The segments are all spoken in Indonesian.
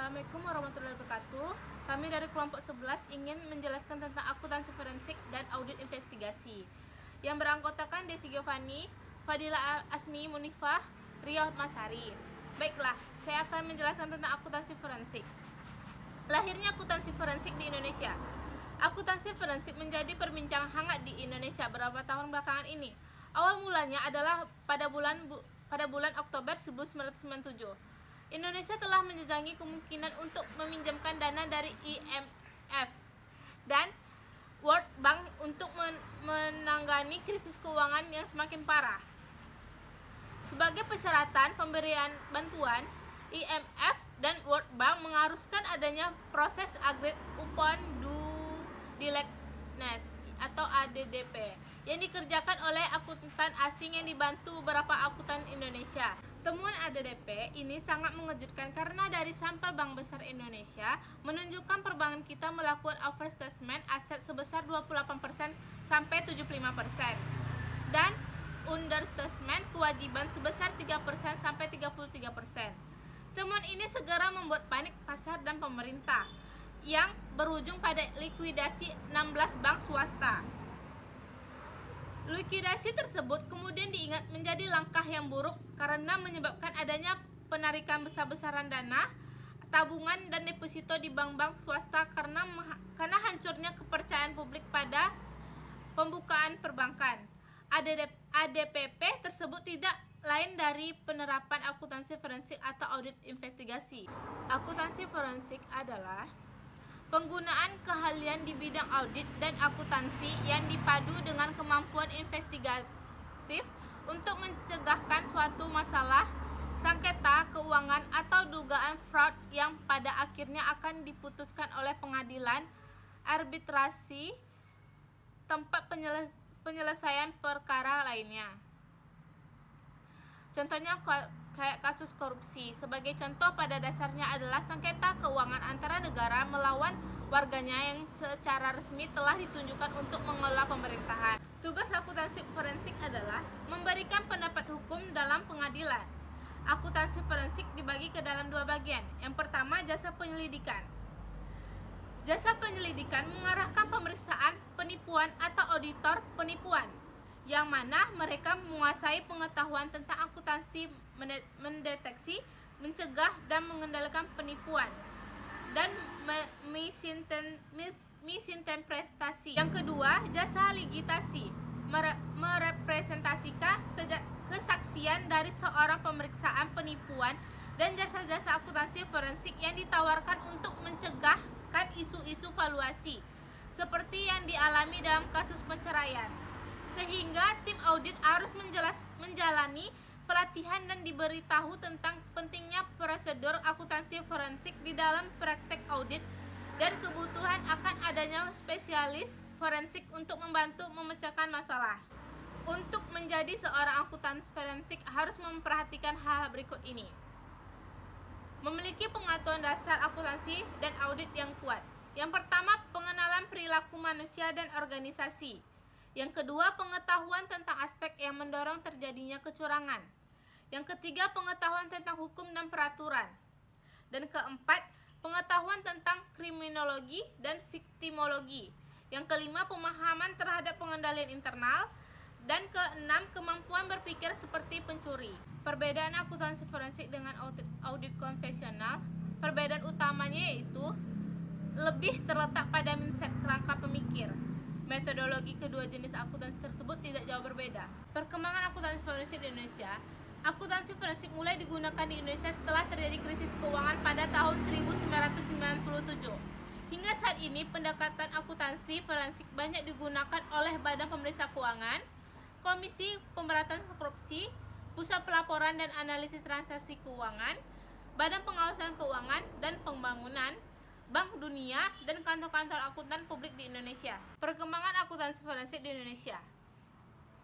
Assalamualaikum warahmatullahi wabarakatuh. Kami dari kelompok 11 ingin menjelaskan tentang akuntansi forensik dan audit investigasi yang beranggotakan Desi Giovanni, Fadila Asmi Munifah, Ria Masari. Baiklah, saya akan menjelaskan tentang akuntansi forensik. Lahirnya akuntansi forensik di Indonesia. Akuntansi forensik menjadi perbincangan hangat di Indonesia beberapa tahun belakangan ini. Awal mulanya adalah pada bulan Oktober 1997. Indonesia telah menjejangi kemungkinan untuk meminjamkan dana dari IMF dan World Bank untuk menangani krisis keuangan yang semakin parah. Sebagai persyaratan pemberian bantuan, IMF dan World Bank mengharuskan adanya proses agreed upon due diligence atau ADDP yang dikerjakan oleh akuntan asing yang dibantu beberapa akuntan Indonesia. Temuan ADDP ini sangat mengejutkan karena dari sampel Bank Besar Indonesia menunjukkan perbankan kita melakukan overstatement aset sebesar 28% sampai 75% dan understatement kewajiban sebesar 3% sampai 33%. Temuan ini segera membuat panik pasar dan pemerintah yang berujung pada likuidasi 16 bank swasta. Likuidasi tersebut kemudian diingat menjadi langkah yang buruk karena menyebabkan adanya penarikan besar-besaran dana, tabungan dan deposito di bank-bank swasta karena hancurnya kepercayaan publik pada pembukaan perbankan. ADPP tersebut tidak lain dari penerapan akuntansi forensik atau audit investigasi. Akuntansi forensik adalah penggunaan keahlian di bidang audit dan akuntansi yang dipadu dengan kemampuan investigatif untuk mencegahkan suatu masalah, sengketa keuangan atau dugaan fraud yang pada akhirnya akan diputuskan oleh pengadilan, arbitrasi, tempat penyelesaian perkara lainnya. Contohnya kayak kasus korupsi. Sebagai contoh, pada dasarnya adalah sengketa keuangan antara negara melawan warganya yang secara resmi telah ditunjukkan untuk mengelola pemerintahan. Tugas akuntansi forensik adalah memberikan pendapat hukum dalam pengadilan. Akuntansi forensik dibagi ke dalam dua bagian. Yang pertama, jasa penyelidikan. Jasa penyelidikan mengarahkan pemeriksaan penipuan atau auditor penipuan, yang mana mereka menguasai pengetahuan tentang akuntansi, mendeteksi, mencegah, dan mengendalikan penipuan dan misinterpretasi. Yang kedua, jasa ligitasi merepresentasikan kesaksian dari seorang pemeriksaan penipuan dan jasa-jasa akuntansi forensik yang ditawarkan untuk mencegahkan isu-isu valuasi seperti yang dialami dalam kasus perceraian. Sehingga tim audit harus menjalani pelatihan dan diberitahu tentang pentingnya prosedur akuntansi forensik di dalam praktek audit dan kebutuhan akan adanya spesialis forensik untuk membantu memecahkan masalah. Untuk menjadi seorang akuntan forensik harus memperhatikan hal berikut ini. Memiliki pengetahuan dasar akuntansi dan audit yang kuat. Yang pertama, pengenalan perilaku manusia dan organisasi. Yang kedua, pengetahuan tentang aspek yang mendorong terjadinya kecurangan. Yang ketiga, pengetahuan tentang hukum dan peraturan. Dan keempat, pengetahuan tentang kriminologi dan viktimologi. Yang kelima, pemahaman terhadap pengendalian internal. Dan keenam, kemampuan berpikir seperti pencuri. Perbedaan akuntansi forensik dengan audit konvensional, perbedaan utamanya yaitu lebih terletak pada mindset kerangka pemikir. Metodologi kedua jenis akuntansi tersebut tidak jauh berbeda. Perkembangan akuntansi forensik di Indonesia. Akuntansi forensik mulai digunakan di Indonesia setelah terjadi krisis keuangan pada tahun 1997. Hingga saat ini, pendekatan akuntansi forensik banyak digunakan oleh Badan Pemeriksa Keuangan, Komisi Pemberantasan Korupsi, Pusat Pelaporan dan Analisis Transaksi Keuangan, Badan Pengawasan Keuangan dan Pembangunan, Bank Dunia, dan kantor-kantor akuntan publik di Indonesia. Perkembangan akuntansi forensik di Indonesia.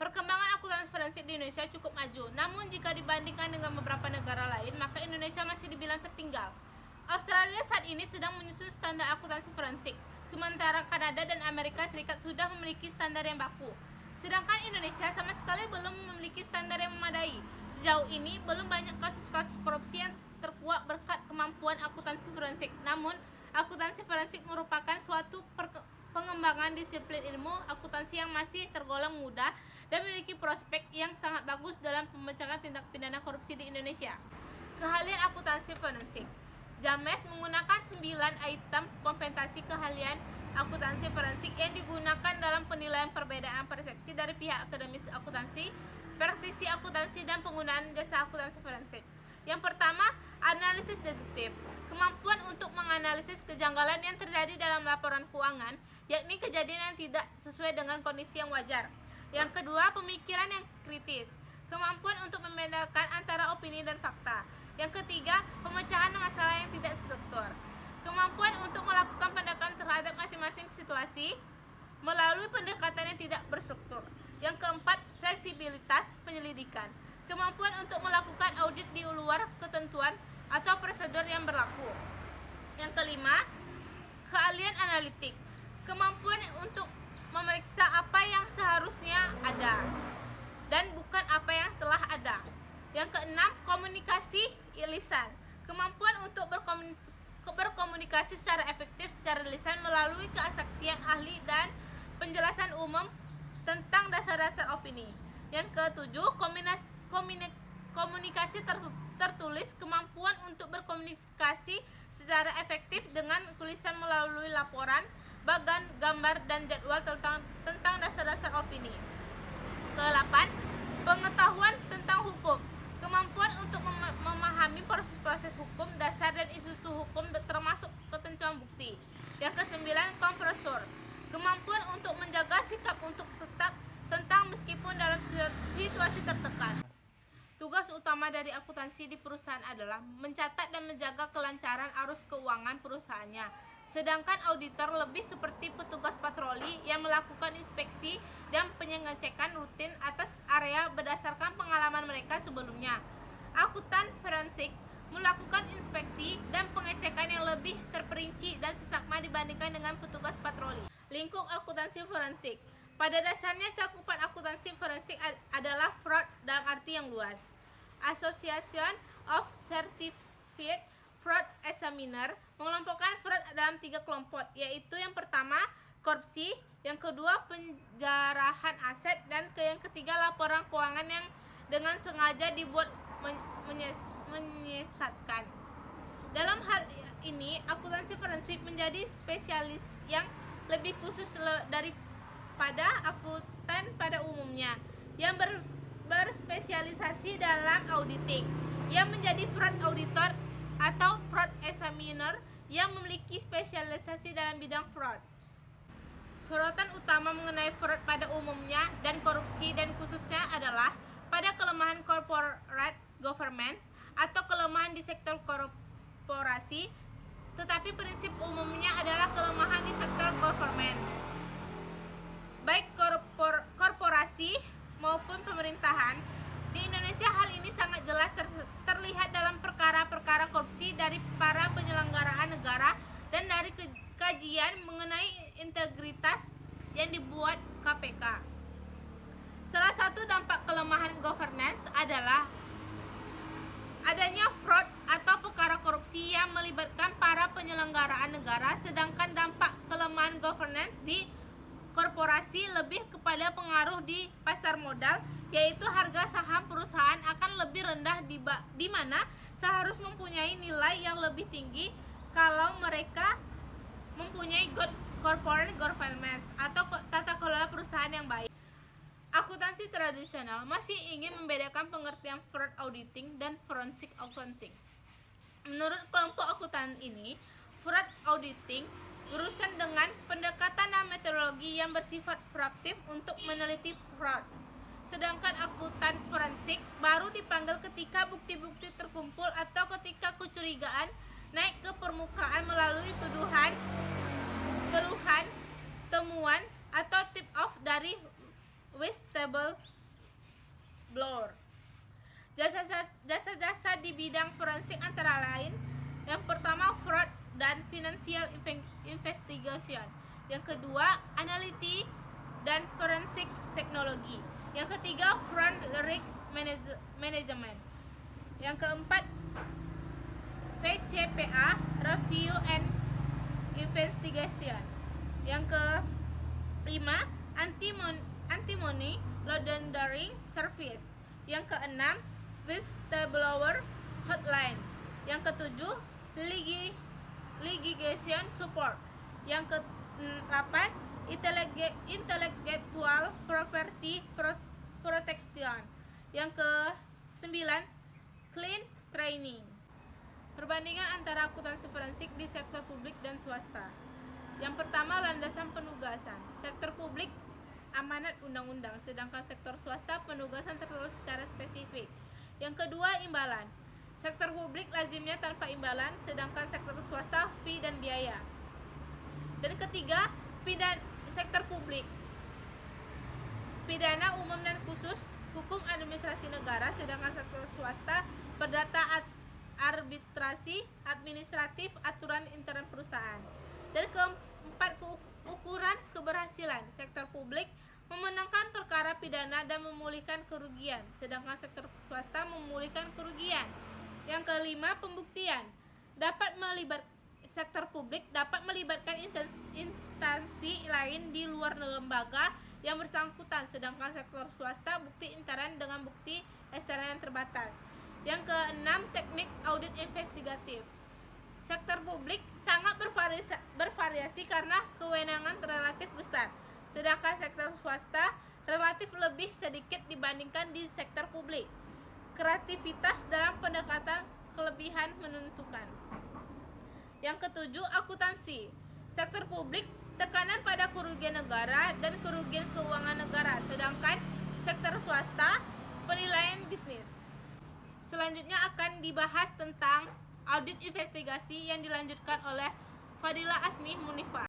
Perkembangan akuntansi forensik di Indonesia cukup maju, namun jika dibandingkan dengan beberapa negara lain, maka Indonesia masih dibilang tertinggal. Australia saat ini sedang menyusun standar akuntansi forensik, sementara Kanada dan Amerika Serikat sudah memiliki standar yang baku. Sedangkan Indonesia sama sekali belum memiliki standar yang memadai. Sejauh ini, belum banyak kasus-kasus korupsi yang terkuak berkat kemampuan akuntansi forensik. Namun, akuntansi forensik merupakan suatu pengembangan disiplin ilmu akuntansi yang masih tergolong muda dan memiliki prospek yang sangat bagus dalam pemecahan tindak pidana korupsi di Indonesia. Keahlian akuntansi forensik. James menggunakan 9 item kompensasi keahlian akuntansi forensik yang digunakan dalam penilaian perbedaan persepsi dari pihak akademis akuntansi, praktisi akuntansi, dan penggunaan jasa akuntansi forensik. Yang pertama, analisis deduktif. Kemampuan untuk menganalisis kejanggalan yang terjadi dalam laporan keuangan, yakni kejadian yang tidak sesuai dengan kondisi yang wajar. Yang kedua, pemikiran yang kritis. Kemampuan untuk membedakan antara opini dan fakta. Yang ketiga, pemecahan masalah yang tidak struktur. Kemampuan untuk melakukan pendekatan terhadap masing-masing situasi melalui pendekatan yang tidak berstruktur. Yang keempat, fleksibilitas penyelidikan. Kemampuan untuk melakukan audit di luar ketentuan atau prosedur yang berlaku. Yang kelima, keahlian analitik. Kemampuan untuk memeriksa apa yang seharusnya ada dan bukan apa yang telah ada. Yang keenam, komunikasi lisan. Kemampuan untuk berkomunikasi secara efektif secara lisan melalui kesaksian ahli dan penjelasan umum tentang dasar-dasar opini. Yang ketujuh, komunikasi tertulis. Kemampuan untuk berkomunikasi secara efektif dengan tulisan melalui laporan, bagan, gambar, dan jadwal tentang dasar-dasar opini. Ke-8, pengetahuan tentang hukum. Kemampuan untuk memahami proses-proses hukum dasar dan isu-isu hukum termasuk ketentuan bukti. Yang ke-9, kompresor. Kemampuan untuk menjaga sikap untuk tetap tentang meskipun dalam situasi tertekan. Tugas utama dari akuntansi di perusahaan adalah mencatat dan menjaga kelancaran arus keuangan perusahaannya. Sedangkan auditor lebih seperti petugas patroli yang melakukan inspeksi dan pengecekan rutin atas area berdasarkan pengalaman mereka sebelumnya. Akuntan forensik melakukan inspeksi dan pengecekan yang lebih terperinci dan seksama dibandingkan dengan petugas patroli. Lingkup akuntansi forensik. Pada dasarnya cakupan akuntansi forensik adalah fraud dalam arti yang luas. Association of Certified Fraud Examiner mengelompokkan fraud dalam 3 kelompok, yaitu yang pertama korupsi, yang kedua penjarahan aset, dan yang ketiga laporan keuangan yang dengan sengaja dibuat menyesatkan. Dalam hal ini, akuntansi forensik menjadi spesialis yang lebih khusus daripada akuntan pada umumnya yang berspesialisasi dalam auditing, yang menjadi fraud auditor atau fraud examiner yang memiliki spesialisasi dalam bidang fraud. Sorotan utama mengenai fraud pada umumnya dan korupsi dan khususnya adalah pada kelemahan corporate governance atau kelemahan di sektor korporasi, tetapi prinsip umumnya adalah kelemahan di sektor government, baik korporasi maupun pemerintahan. Di Indonesia hal ini sangat jelas terlihat dalam perkara-perkara korupsi dari para penyelenggaraan negara dan dari kajian mengenai integritas yang dibuat KPK. Salah satu dampak kelemahan governance adalah adanya fraud atau perkara korupsi yang melibatkan para penyelenggaraan negara, sedangkan dampak kelemahan governance di korporasi lebih kepada pengaruh di pasar modal, yaitu harga saham perusahaan akan lebih rendah di mana seharusnya mempunyai nilai yang lebih tinggi kalau mereka mempunyai good corporate governance atau tata kelola perusahaan yang baik. Akuntansi tradisional masih ingin membedakan pengertian fraud auditing dan forensic accounting. Menurut kelompok akuntan ini, fraud auditing berurusan dengan pendekatan dan metodologi yang bersifat proaktif untuk meneliti fraud. Sedangkan akuntan forensik baru dipanggil ketika bukti-bukti terkumpul atau ketika kecurigaan naik ke permukaan melalui tuduhan, keluhan, temuan, atau tip-off dari whistleblower. Jasa-jasa di bidang forensik antara lain, yang pertama fraud dan financial investigation, yang kedua analytic dan forensic teknologi, yang ketiga fraud risk management, yang keempat VCPA, Review and Investigation. Yang kelima, Anti-Money Laundering Service. Yang keenam, Whistleblower Hotline. Yang ketujuh, Litigation Support. Yang ke-8, Intellectual Property Protection. Yang ke-9, Clean Training. Perbandingan antara akuntansi forensik di sektor publik dan swasta. Yang pertama, landasan penugasan. Sektor publik amanat undang-undang, sedangkan sektor swasta penugasan tertulis secara spesifik. Yang kedua, imbalan. Sektor publik lazimnya tanpa imbalan, sedangkan sektor swasta fee dan biaya. Dan ketiga, sektor publik pidana umum dan khusus, hukum administrasi negara, sedangkan sektor swasta perdata, arbitrasi, administratif, aturan intern perusahaan. Dan keempat, ukuran keberhasilan. Sektor publik memenangkan perkara pidana dan memulihkan kerugian, sedangkan sektor swasta memulihkan kerugian. Yang kelima, pembuktian. Sektor publik dapat melibatkan instansi lain di luar lembaga yang bersangkutan, sedangkan sektor swasta bukti intern dengan bukti eksternal yang terbatas. Yang keenam, teknik audit investigatif. Sektor publik sangat bervariasi karena kewenangan relatif besar, sedangkan sektor swasta relatif lebih sedikit dibandingkan di sektor publik. Kreativitas dalam pendekatan kelebihan menentukan. Yang ketujuh, akuntansi. Sektor publik tekanan pada kerugian negara dan kerugian keuangan negara, sedangkan sektor swasta penilaian bisnis. Selanjutnya akan dibahas tentang audit investigasi yang dilanjutkan oleh Fadila Asmi Munifah.